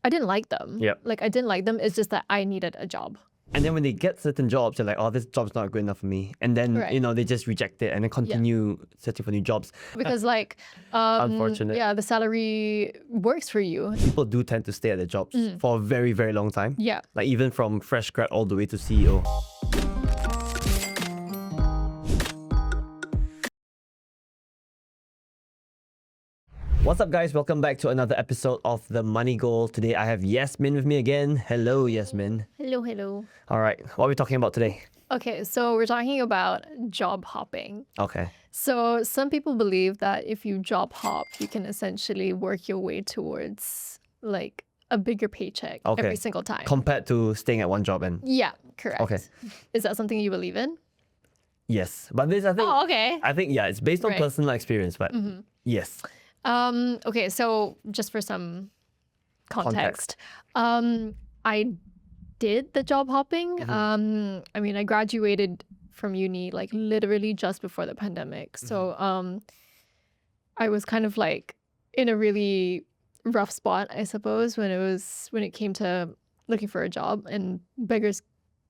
I didn't like them. Yep. Like I didn't like them. It's just that I needed a job. And then when they get certain jobs, they're like, oh, this job's not good enough for me. And then, Right. you know, they just reject it and then continue searching for new jobs. Because like, Unfortunate. yeah, the salary works for you. People do tend to stay at their jobs for a very, very long time. Yeah. Like even from fresh grad all the way to CEO. What's up, guys? Welcome back to another episode of The Money Goal. Today I have Yasmin with me again. Hello, Yasmin. Hello, hello. All right, what are we talking about today? Okay, so we're talking about job hopping. Okay. So some people believe that if you job hop, you can essentially work your way towards like a bigger paycheck every single time. Compared to staying at one job and... Yeah, correct. Okay. Is that something you believe in? Yes. But this, I think... Oh, okay. I think, yeah, it's based on Right. personal experience, but yes. Okay, so just for some context. I did the job hopping. I mean, I graduated from uni like literally just before the pandemic. So I was kind of like in a really rough spot, I suppose, when it came to looking for a job, and beggars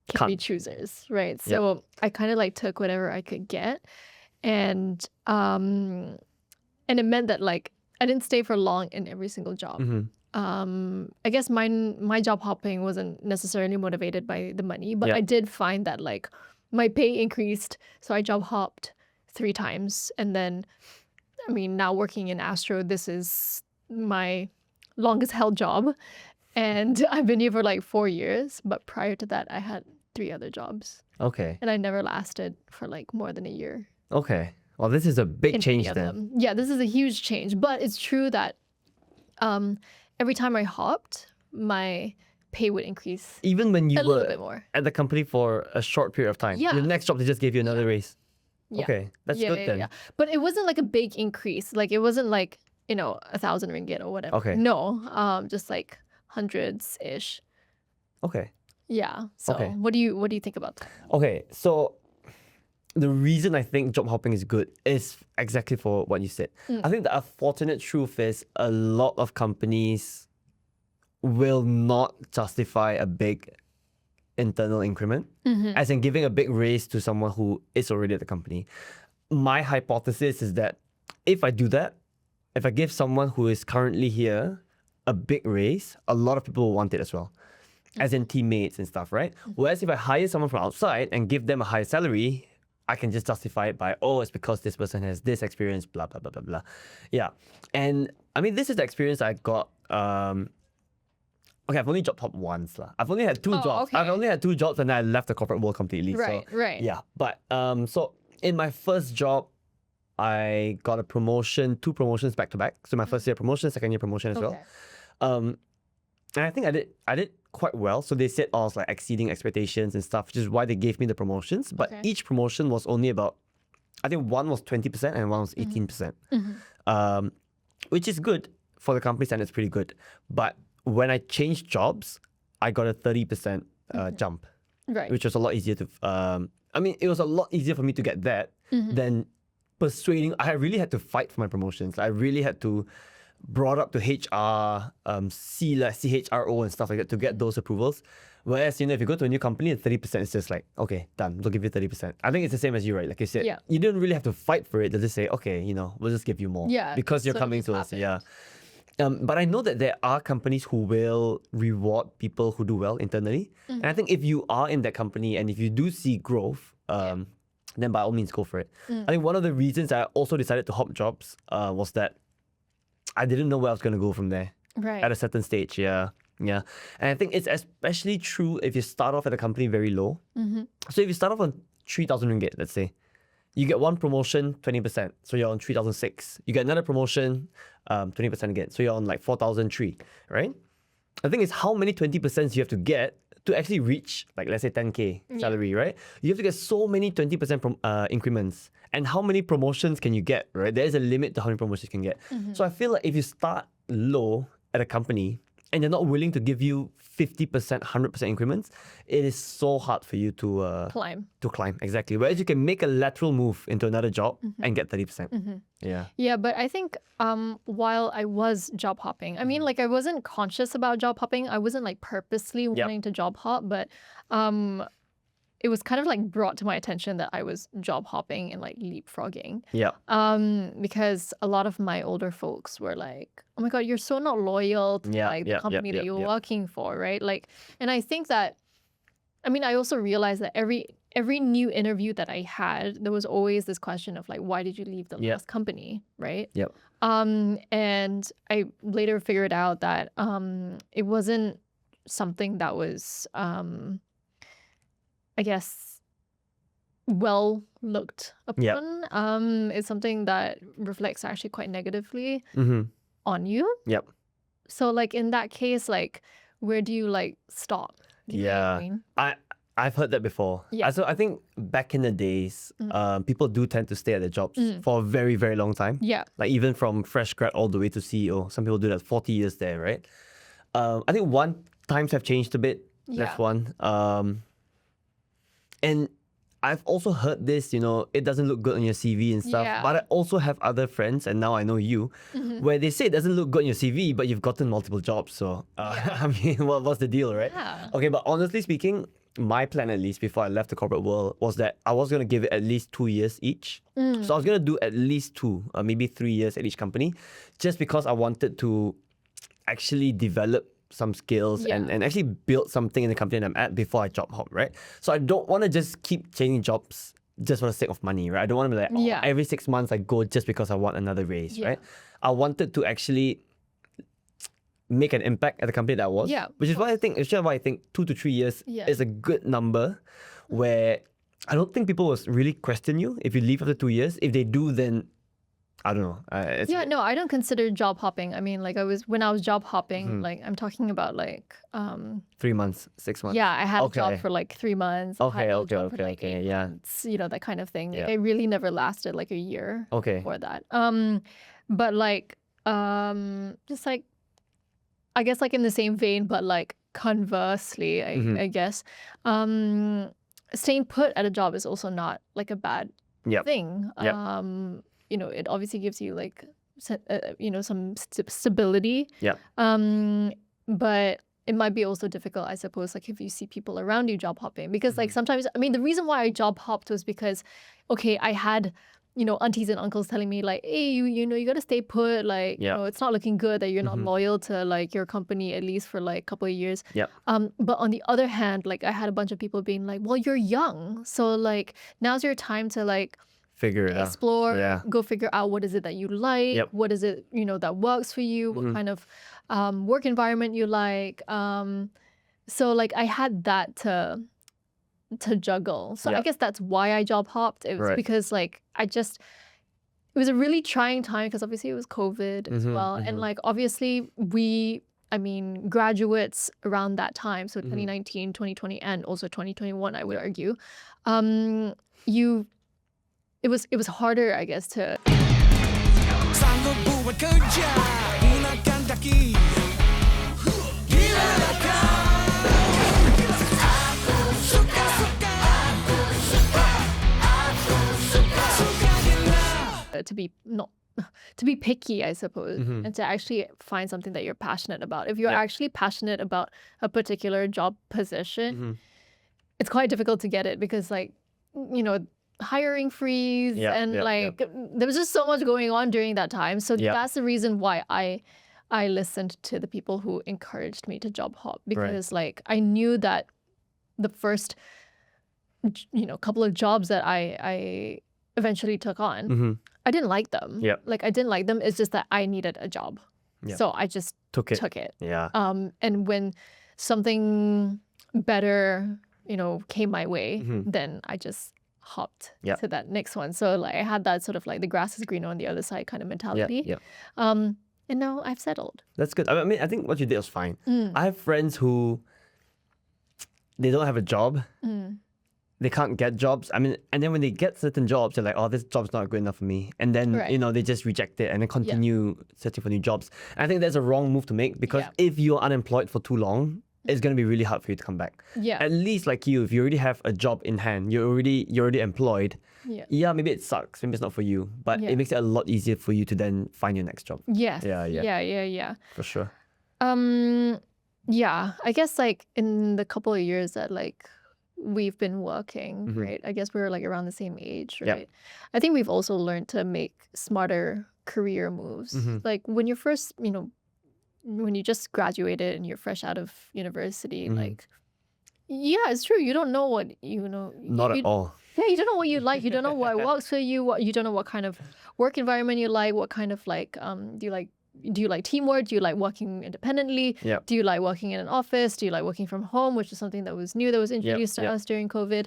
can't be choosers, right? So I kind of like took whatever I could get, and it meant that like I didn't stay for long in every single job. I guess my job hopping wasn't necessarily motivated by the money, but I did find that like my pay increased, so I job hopped 3 times, and then I mean now working in Astro, this is my longest held job, and I've been here for like 4 years. But prior to that, I had 3 other jobs. Okay. And I never lasted for like more than a year. Okay. Well, this is a big change then. Yeah, this is a huge change. But it's true that every time I hopped, my pay would increase Even when you a little were bit more. at the company for a short period of time. Yeah. The next job, they just gave you another raise. Yeah. Okay, that's good then. Yeah. But it wasn't like a big increase. Like it wasn't like, 1,000 ringgit or whatever. Okay. No, just like hundreds-ish. Okay. Yeah. So Okay. what do you think about that? Okay, so the reason I think job hopping is good is exactly for what you said. I think the unfortunate truth is a lot of companies will not justify a big internal increment, as in giving a big raise to someone who is already at the company. My hypothesis is that if I do that, if I give someone who is currently here a big raise, a lot of people will want it as well, as in teammates and stuff, right? Whereas if I hire someone from outside and give them a higher salary, I can just justify it by, oh, it's because this person has this experience, blah, blah, blah, blah, blah. Yeah. And I mean, this is the experience I got. Okay, I've only job hopped once. I've only had 2 jobs. Okay. I've only had 2 jobs and I left the corporate world completely. Right, so, right. Yeah. But so in my first job, I got a promotion, 2 promotions back to back. So my first year promotion, second year promotion as well. And I think I did quite well. So they said I was like exceeding expectations and stuff, which is why they gave me the promotions. But each promotion was only about, I think one was 20% and one was 18%. Which is good for the company standards, pretty good. But when I changed jobs, I got a 30% jump, Right. which was a lot easier to. I mean, it was a lot easier for me to get that than persuading. I really had to fight for my promotions. I really had to brought up to HR, CHRO and stuff like that to get those approvals. Whereas, if you go to a new company, 30% is just like, okay, done, we'll give you 30%. I think it's the same as you, right? Like you said, you didn't really have to fight for it. They'll just say, okay, we'll just give you more. Yeah, because you're sort of coming to us. happens. Yeah. But I know that there are companies who will reward people who do well internally. And I think if you are in that company and if you do see growth, then by all means go for it. I think one of the reasons I also decided to hop jobs was that I didn't know where I was going to go from there Right. at a certain stage. Yeah. And I think it's especially true if you start off at a company very low. So if you start off on 3,000 ringgit, let's say, you get one promotion, 20%. So you're on 3,006. You get another promotion, 20% again. So you're on like 4,003, right? I think it's how many 20% you have to get to actually reach, like, let's say 10K salary, right? You have to get so many 20% increments. And how many promotions can you get, right? There is a limit to how many promotions you can get. So I feel like if you start low at a company and they're not willing to give you 50%, 100% increments, it is so hard for you to climb. Exactly. Whereas you can make a lateral move into another job and get 30%. Yeah. Yeah, but I think while I was job hopping, I mean, like I wasn't conscious about job hopping. I wasn't like purposely wanting to job hop, but it was kind of like brought to my attention that I was job hopping and like leapfrogging. Yeah. Because a lot of my older folks were like, "Oh my God, you're so not loyal to like the company that you're working for, right?" Like, and I think that, I mean, I also realized that every new interview that I had, there was always this question of like, why did you leave the last company, right? Yep. And I later figured out that it wasn't something that was I guess, well looked upon. It's something that reflects actually quite negatively on you. Yep. So like in that case, like where do you like stop? You know what I mean? I've heard that before. Yeah. So I think back in the days, people do tend to stay at their jobs for a very, very long time. Yeah. Like even from fresh grad all the way to CEO. Some people do that 40 years there, right? I think times have changed a bit. That's one. And I've also heard this, it doesn't look good on your CV and stuff. Yeah. But I also have other friends, and now I know you, where they say it doesn't look good on your CV, but you've gotten multiple jobs. So, I mean, what's the deal, right? Yeah. Okay, but honestly speaking, my plan at least before I left the corporate world was that I was going to give it at least 2 years each. So I was going to do at least 2, maybe 3 years at each company, just because I wanted to actually develop some skills and actually build something in the company that I'm at before I job hop, right? So I don't want to just keep changing jobs just for the sake of money, right? I don't want to be like, every 6 months I go just because I want another raise, right? I wanted to actually make an impact at the company that I was, which is why I think 2 to 3 years is a good number where I don't think people will really question you if you leave after 2 years. If they do, then I don't know. No, I don't consider job hopping. I mean, like when I was job hopping, like I'm talking about like 3 months, 6 months. Yeah, I had a job for like 3 months. Okay, Yeah, that kind of thing. Like, it really never lasted like a year before that. But like just like I guess like in the same vein, but like conversely, I guess staying put at a job is also not like a bad thing. It obviously gives you like some stability. But it might be also difficult, I suppose, like if you see people around you job hopping, because like sometimes, I mean, the reason why I job hopped was because, okay, I had aunties and uncles telling me like, hey, you got to stay put, like it's not looking good that you're not loyal to like your company at least for like a couple of years. But on the other hand, like I had a bunch of people being like, well, you're young, so like now's your time to like figure it explore, out. go figure out what is it that you like, what is it that works for you, what kind of work environment you like. So like I had that to juggle. So I guess that's why I job hopped. It was because like it was a really trying time because obviously it was COVID as well. And like obviously graduates around that time, so 2019, 2020, and also 2021, I would argue, it was harder, I guess, to be picky, I suppose, and to actually find something that you're passionate about. If you're actually passionate about a particular job position, it's quite difficult to get it because like, hiring freeze and there was just so much going on during that time. So that's the reason why I listened to the people who encouraged me to job hop, because like I knew that the first couple of jobs that I eventually took on, I didn't like them. Like I didn't like them. It's just that I needed a job. So I just took it. And when something better, came my way, then I just hopped to that next one. So like I had that sort of like the grass is greener on the other side kind of mentality. And now I've settled. That's good. I mean, I think what you did was fine. I have friends who they don't have a job, they can't get jobs. I mean, and then when they get certain jobs, they're like, oh, this job's not good enough for me. And then, Right. they just reject it and then continue searching for new jobs. And I think that's a wrong move to make because if you're unemployed for too long, it's going to be really hard for you to come back. Yeah. At least like you, if you already have a job in hand, you're already employed. Yeah. Maybe it sucks. Maybe it's not for you, but it makes it a lot easier for you to then find your next job. Yes. Yeah. Yeah. For sure. Yeah. I guess like in the couple of years that like we've been working, right? I guess we're like around the same age, right? I think we've also learned to make smarter career moves. Like when you're first, when you just graduated and you're fresh out of university, like, yeah, it's true. You don't know what, Not at all. Yeah, you don't know what you like. You don't know what works for you. You don't know what kind of work environment you like. What kind of like, do you like teamwork? Do you like working independently? Do you like working in an office? Do you like working from home, which is something that was new, that was introduced to us during COVID?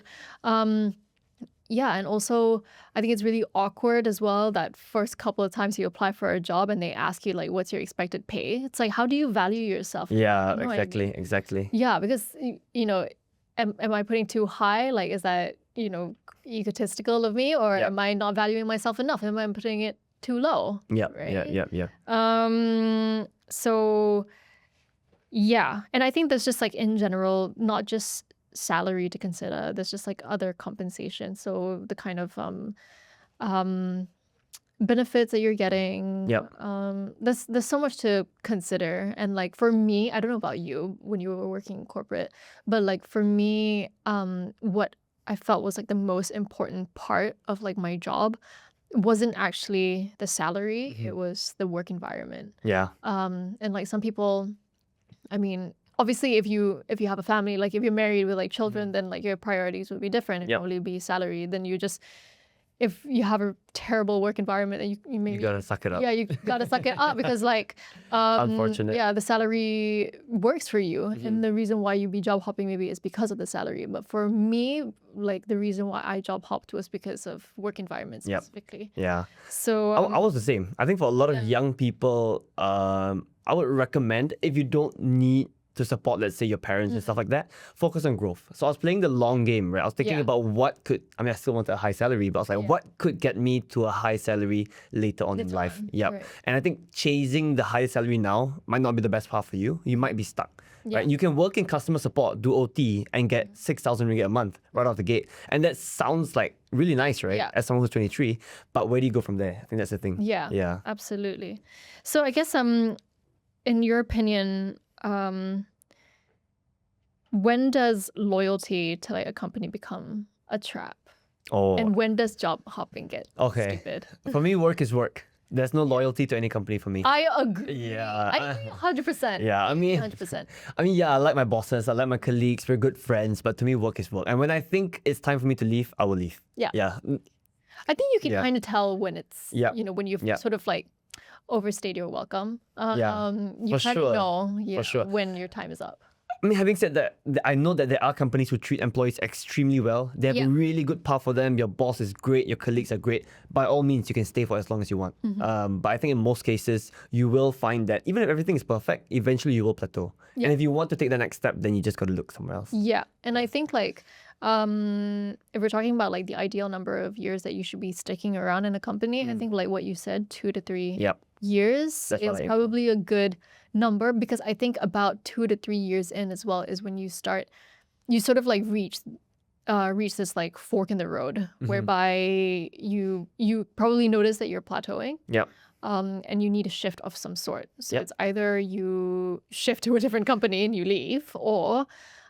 Yeah, and also I think it's really awkward as well that first couple of times you apply for a job and they ask you like, what's your expected pay? It's like, how do you value yourself? Yeah, You know what I mean? exactly. Yeah, because am I putting too high? Like, is that egotistical of me, or am I not valuing myself enough? Am I putting it too low? Right? Yeah. So yeah, and I think there's just like in general, not just salary to consider. There's just like other compensation. So the kind of benefits that you're getting. There's so much to consider. And like for me, I don't know about you when you were working in corporate, but like for me, what I felt was like the most important part of like my job wasn't actually the salary. It was the work environment. Yeah. And like some people, I mean, obviously if you have a family, like if you're married with like children, then like your priorities would be different. It would probably be salary. Then you just, if you have a terrible work environment, then you maybe You gotta suck it up. yeah, you gotta suck it up because like Unfortunate. yeah, the salary works for you, and the reason why you be job hopping maybe is because of the salary. But for me, like the reason why I job hopped was because of work environment specifically. Yeah. So I was the same. I think for a lot of young people, I would recommend if you don't need to support, let's say, your parents and stuff like that, focus on growth. So I was playing the long game, right? I was thinking about what could, I mean, I still wanted a high salary, but I was like, what could get me to a high salary later on in life? Right. And I think chasing the higher salary now might not be the best path for you. You might be stuck. Right? You can work in customer support, do OT, and get 6,000 ringgit a month right off the gate. And that sounds like really nice, right? As someone who's 23. But where do you go from there? I think that's the thing. Yeah. Absolutely. So I guess in your opinion, when does loyalty to like a company become a trap? And when does job hopping get stupid? For me, work is work. There's no loyalty to any company for me. I agree. Yeah. I agree 100%. Yeah, I mean, 100%. I like my bosses, I like my colleagues, we're good friends, but to me, work is work. And when I think it's time for me to leave, I will leave. Yeah. Yeah. I think you can kind of tell when it's, when you've Yeah. sort of like overstayed your welcome. You For kind sure. of know For sure. when your time is up. I mean, having said that, I know that there are companies who treat employees extremely well. They have a really good path for them. Your boss is great. Your colleagues are great. By all means, you can stay for as long as you want. But I think in most cases, you will find that even if everything is perfect, eventually you will plateau. And if you want to take the next step, then you just got to look somewhere else. Yeah. And I think like if we're talking about like the ideal number of years that you should be sticking around in a company, I think like what you said, 2 to 3 years That's what is I aim probably a good number, because I think about 2 to 3 years in as well is when you start, you sort of like reach this like fork in the road whereby you probably notice that you're plateauing. And you need a shift of some sort. So it's either you shift to a different company and you leave, or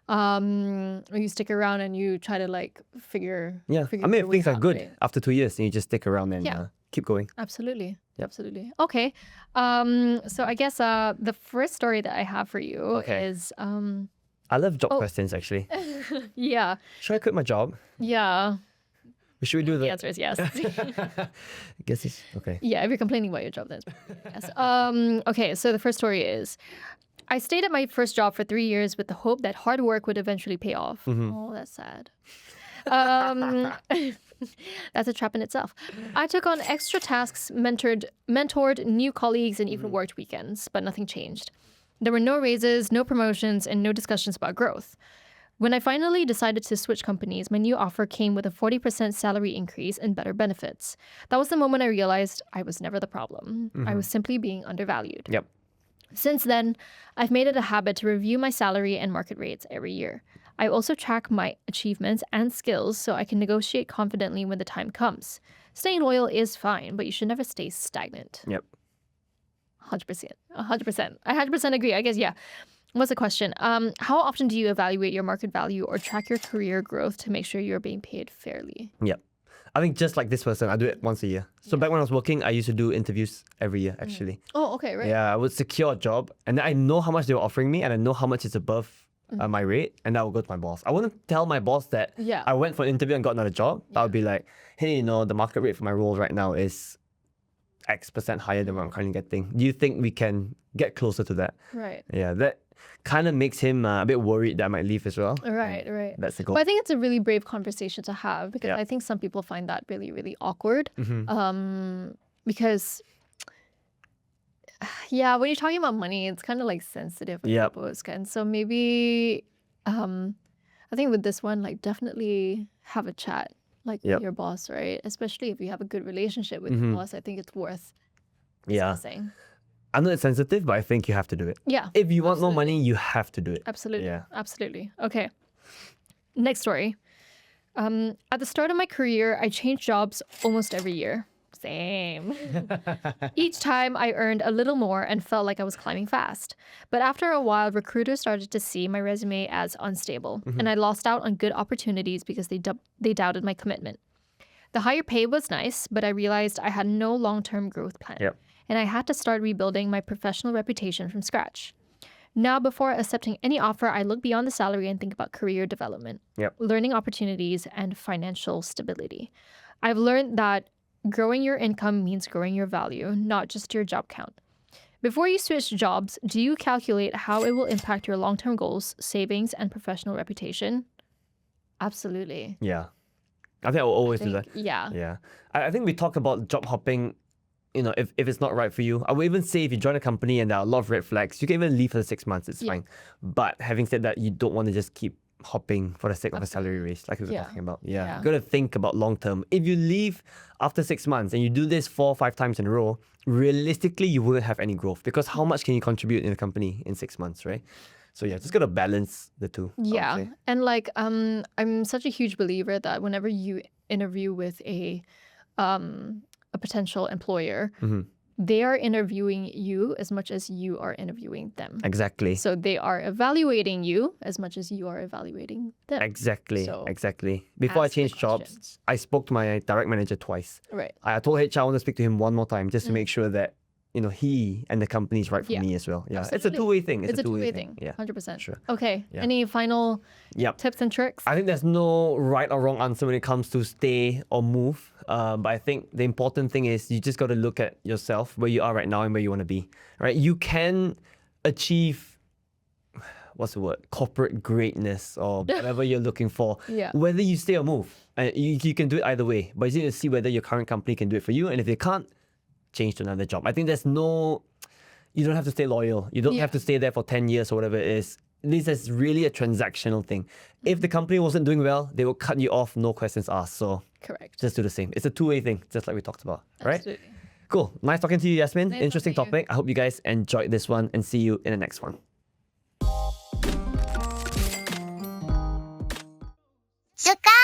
you stick around and you try to like figure I mean, your if way things are out, good right? after 2 years, then you just stick around and keep going. Absolutely. Absolutely. Okay. So I guess the first story that I have for you is I love job questions, actually. yeah. Should I quit my job? Yeah. Should we do The that? answer is yes. I guess it's okay. Yeah, if you're complaining about your job, then it's yes. Okay, so the first story is, I stayed at my first job for 3 years with the hope that hard work would eventually pay off. Oh, that's sad. That's a trap in itself. I took on extra tasks, mentored new colleagues, and even worked weekends, but nothing changed. There were no raises, no promotions, and no discussions about growth. When I finally decided to switch companies, my new offer came with a 40% salary increase and better benefits. That was the moment I realized I was never the problem. I was simply being undervalued. Yep. Since then, I've made it a habit to review my salary and market rates every year. I also track my achievements and skills so I can negotiate confidently when the time comes. Staying loyal is fine, but you should never stay stagnant. Yep. 100%. 100%. I 100% agree. I guess, yeah. What's the question? How often do you evaluate your market value or track your career growth to make sure you're being paid fairly? Yep. I think just like this person, I do it once a year. So back when I was working, I used to do interviews every year, actually. Oh, okay, right. Yeah, I would secure a job, and then I know how much they were offering me, and I know how much is above my rate, and I will go to my boss. I wouldn't tell my boss that I went for an interview and got another job. I would be like, hey, the market rate for my role right now is X% higher than what I'm currently getting. Do you think we can get closer to that? Right. Yeah, that kind of makes him a bit worried that I might leave as well. Right, right. That's the goal. But I think it's a really brave conversation to have because I think some people find that really, really awkward. Because, yeah, when you're talking about money, it's kind of like sensitive. And so maybe, I think with this one, like definitely have a chat like with your boss, right? Especially if you have a good relationship with your boss, I think it's worth discussing. I know it's sensitive, but I think you have to do it. Yeah. If you want more money, you have to do it. Absolutely. Yeah. Absolutely. Okay. Next story. At the start of my career, I changed jobs almost every year. Same. Each time I earned a little more and felt like I was climbing fast. But after a while, recruiters started to see my resume as unstable, and I lost out on good opportunities because they doubted my commitment. The higher pay was nice, but I realized I had no long-term growth plan. And I had to start rebuilding my professional reputation from scratch. Now, before accepting any offer, I look beyond the salary and think about career development, learning opportunities, and financial stability. I've learned that growing your income means growing your value, not just your job count. Before you switch jobs, do you calculate how it will impact your long-term goals, savings, and professional reputation? Absolutely. Yeah. I think I will always do that. Yeah. Yeah. I think we talk about job hopping, if it's not right for you. I would even say if you join a company and there are a lot of red flags, you can even leave for 6 months, it's fine. But having said that, you don't want to just keep hopping for the sake of a salary raise, like we were talking about. You got to think about long term. If you leave after 6 months and you do this 4 or 5 times in a row, realistically, you wouldn't have any growth because how much can you contribute in a company in 6 months, right? So just got to balance the two. Yeah. And like, I'm such a huge believer that whenever you interview with a potential employer, they are interviewing you as much as you are interviewing them. Exactly. So they are evaluating you as much as you are evaluating them. Exactly. So exactly. Before I changed jobs, I spoke to my direct manager twice. Right. I told HR I want to speak to him one more time just to make sure that he and the company is right for me as well. Yeah, Absolutely. it's a two-way thing. It's a two-way thing. Yeah, 100%. Sure. Okay. Yeah. Any final tips and tricks? I think there's no right or wrong answer when it comes to stay or move. But I think the important thing is you just got to look at yourself, where you are right now and where you want to be. Right? You can achieve, what's the word? Corporate greatness or whatever you're looking for. Whether you stay or move, you can do it either way. But you need to see whether your current company can do it for you, and if they can't, change to another job. I think you don't have to stay loyal. You don't have to stay there for 10 years or whatever it is. This is really a transactional thing. If the company wasn't doing well, they will cut you off, no questions asked. So correct. Just do the same. It's a two-way thing, just like we talked about. Absolutely. Right? Cool. Nice talking to you, Yasmin. Nice Interesting talking to you. topic. I hope you guys enjoyed this one and see you in the next one. Sooka!